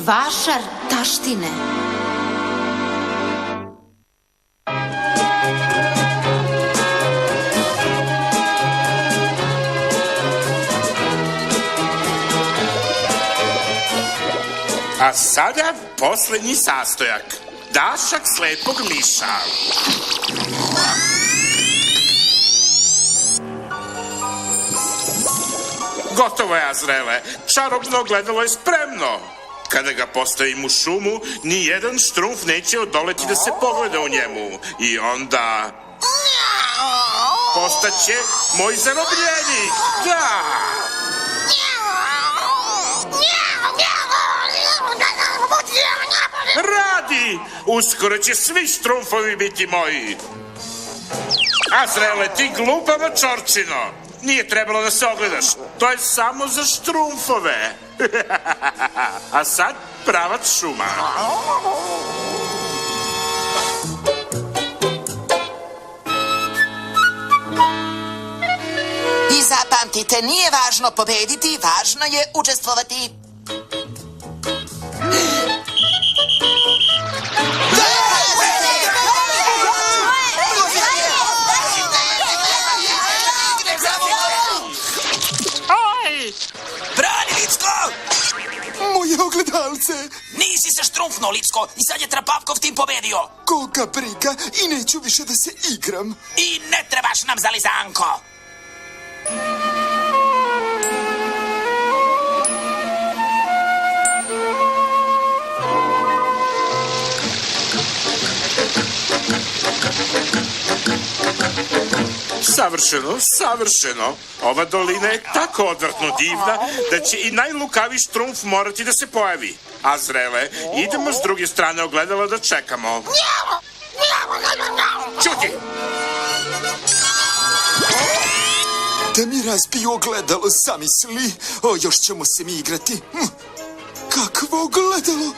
vašar taštine. A sada poslednji sastojak. Dašak slepog miša. Gotovo je, Azrele. Čarobno ogledalo je spremno. Kada ga postavim u šumu, ni jedan štrumf neće odoleti da se pogleda u njemu. I onda... postaće moj zarobljenik. Da! Radi! Uskoro će svi štrumfovi biti moji. Azrele, ti glupa mačorčino. Nije trebalo da se ogledaš. To je samo za štrumfove. A sad pravac šuma. I zapamtite, nije važno pobediti, važno je učestvovati. Brani, Licko! Moje ogledalce! Nisi se štrumfno, Licko, i sad je Trapavkov tim pobedio. Koga briga i neću više da se igram. I ne trebaš nam za lizanko. Savršeno, savršeno. Ova dolina je tako odvrtno divna da će i najlukaviji štrumf morati da se pojavi. Azrele, idemo s druge strane ogledala da čekamo. Ćuti! Da mi razbiju ogledalo, zamisli. O, još ćemo se mi igrati. Kakvo ogledalo?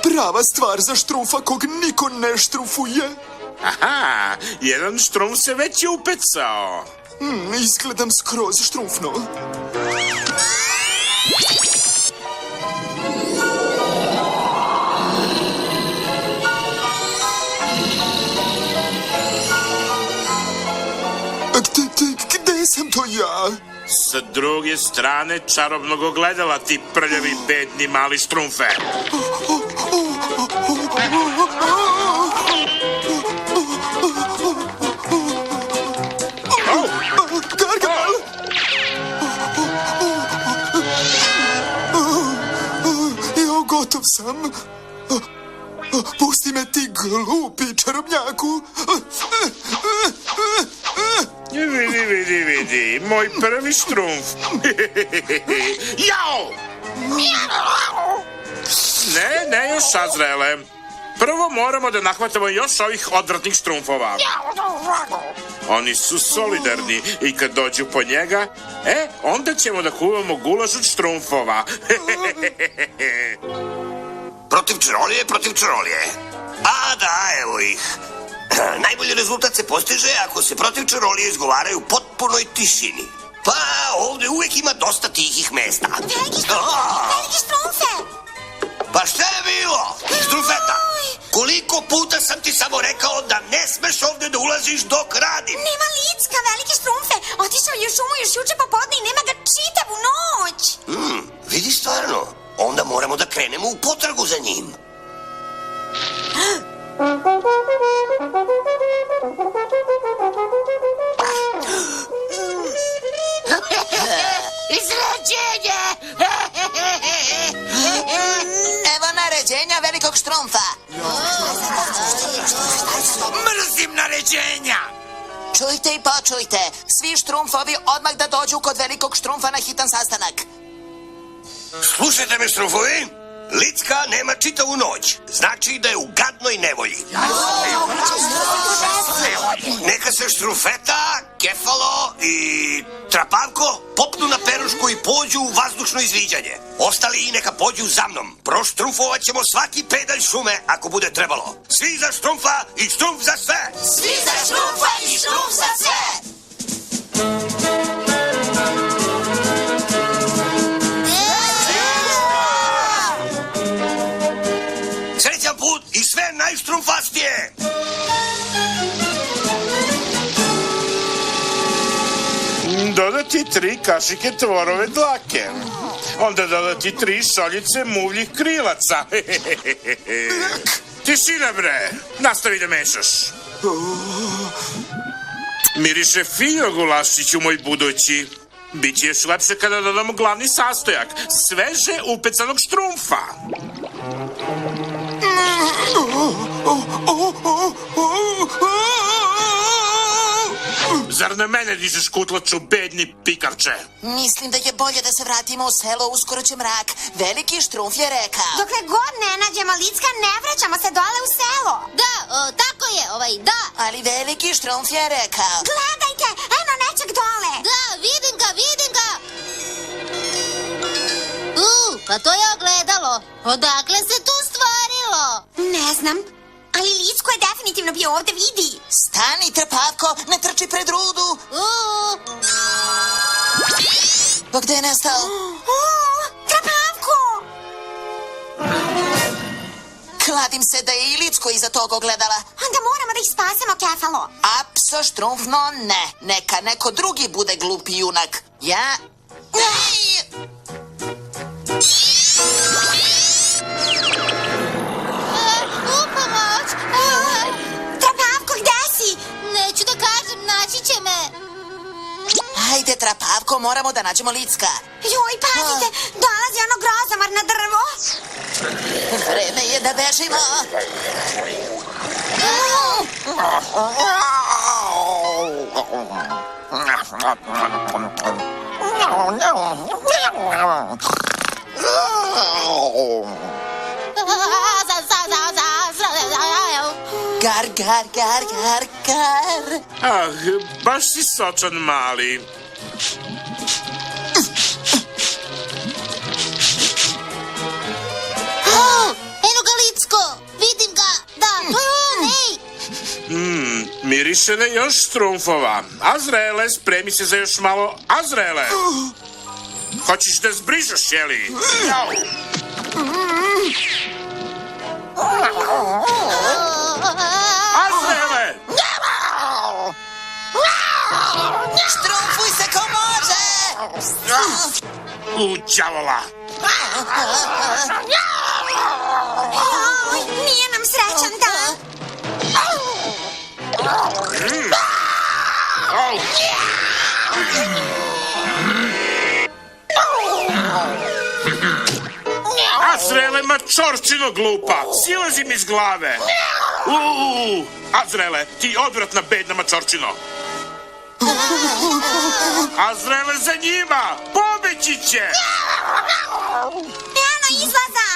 Prava stvar za štrumfa kog niko ne štrumfuje. Aha, jedan štrumf se već je upecao. Izgledam skroz štrumfno. Gde sam to ja? Sa druge strane čarobnog ogledala, ti prljavi, bedni, mali štrumfe. Gargamel! Evo, gotov sam. Pusti me, ti glupi čarobnjaku. Vidi, moj prvi štrumf. Jao! Ne, još, Azrele. Prvo moramo da nahvatamo još ovih odvratnih štrumfova. Oni su solidarni i kad dođu po njega, onda ćemo da kuvamo gulaš od štrumfova. Protiv čarolije. A da, evo ih. Najbolji rezultat se postiže ako se protiv čarolije izgovaraju u potpunoj tišini. Pa ovde uvek ima dosta tihih mesta. Veliki štrumfe! Pa šta je bilo? Štrumfeta, koliko puta sam ti samo rekao da ne smeš ovde da ulaziš dok radim? Nema Licka, veliki štrumfe. Otišao je u šumu još juče popodne i nema ga čitavu noć. Vidi stvarno. Onda moramo da krenemo u potragu za njim. Izrađenje! Evo naređenja velikog štrumfa. Mrzim naređenja! Čujte i počujte. Svi štrumfovi odmah da dođu kod velikog štrumfa na hitan sastanak. Slušajte me, štrumfovi. Licka nema čitavu noć. Znači da je u gadnoj nevolji. Neka se Štrumfeta, Kefalo i Trapavko popnu na perušku i pođu u vazdušno izviđanje. Ostali i neka pođu za mnom. Proštrumfovat ćemo svaki pedalj šume ako bude trebalo. Svi za Štrumfa i Štrumf za sve! Svi za Štrumfa i Štrumf za sve! i 3 kašike tvorove dlake. Onda dodati 3 šoljice muvljih krilaca. Tišina, bre! Nastavi da mešaš. Miriše fino, gulašiću moj budući. Biće još lepše kada dodamo glavni sastojak, sveže upecanog štrumfa. Zar na mene dižeš kutlaču, bedni pikarče? Mislim da je bolje da se vratimo u selo, uskoro će mrak. Veliki štrumf je rekao. Dokle god ne nađemo Licka, ne vraćamo se dole u selo. Da, tako je, da. Ali veliki štrumf je rekao. Gledajte, eno nečeg dole. Da, vidim ga. Pa to je ogledalo. Odakle se tu stvarilo? Ne znam, ali Licko je definitivno bio ovde, vidi. Stani, Trpavko, ne trči pred rudu. Pa gde je nestao? Trpavko! Kladim se da je i Licko iza tog ogledala. Onda moramo da ih spasemo, Kefalo. Apso štrumfno ne. Neka neko drugi bude glupi junak. Ja... Pomoć! Trpavko, gde si? Neću da kažem, naći će me. Ajde, Trapavko, moramo da nađemo Licka. Joj, pazite, dolazi ono grozomar na drvo. Vreme je da bežimo. Gar, gar, gar, gar, gar. Ah, baš si sočan, mali. Eno ga, Licko, vidim ga. Da, to je on, ej. Miriše na još štrumfova. Azraele, spremi se za još malo Azraele. Hoćeš da zbrižaš, jeli? Azraele! Štrumfuj se ko može! U đavola! Joj, nije nam srećan dan. Azraele, mačorčino glupa! Silazi mi iz glave! Azraele, ti odvratna bedna mačorčino! Azraele, za njima! Pobeći će! Eno izlaza.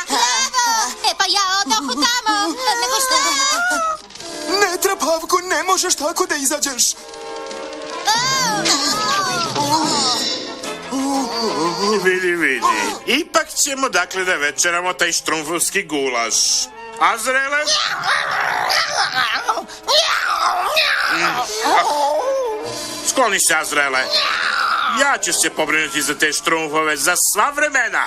Pa ja odohu tamo. Nego šta? Ne, Trapavko, ne možeš tako da izađeš. Vidi. Ipak ćemo dakle da večeramo taj štrumfovski gulaš. Azraele? Skloni se, Azraele. Ja ću se pobrinuti za te štrumfove za sva vremena.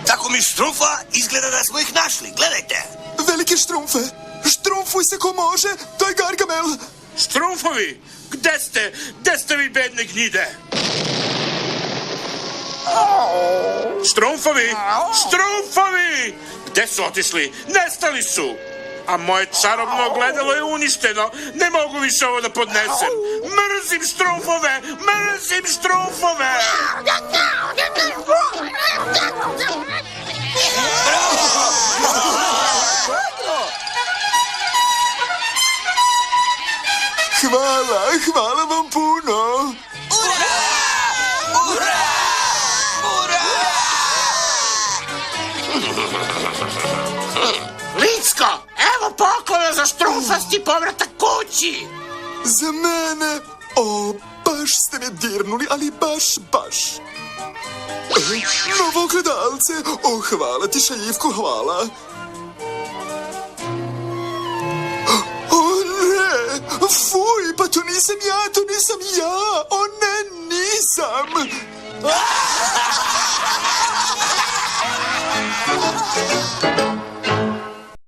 Tako mi štrumfa, izgleda da smo ih našli. Gledajte. Velike štrumfe, štrumfuj se ko može, to je Gargamel. Štrumfovi, gde ste? Gde ste vi, bedne gnjide? Štrumfovi! Štrumfovi! Gde su otišli? Nestali su! A moje čarobno ogledalo je uništeno. Ne mogu više ovo da podnesem. Mrzim štrumfove! Mrzim štrumfove! Hvala vam puno. Licko, evo poklona za štrumfasti povratak kući. Za mene? O, baš ste me dirnuli, ali baš. Novo ogledalce. O, hvala ti, šaljivko, hvala. O, ne! Fuj, pa to nisam ja! O, ne, nisam! Ah!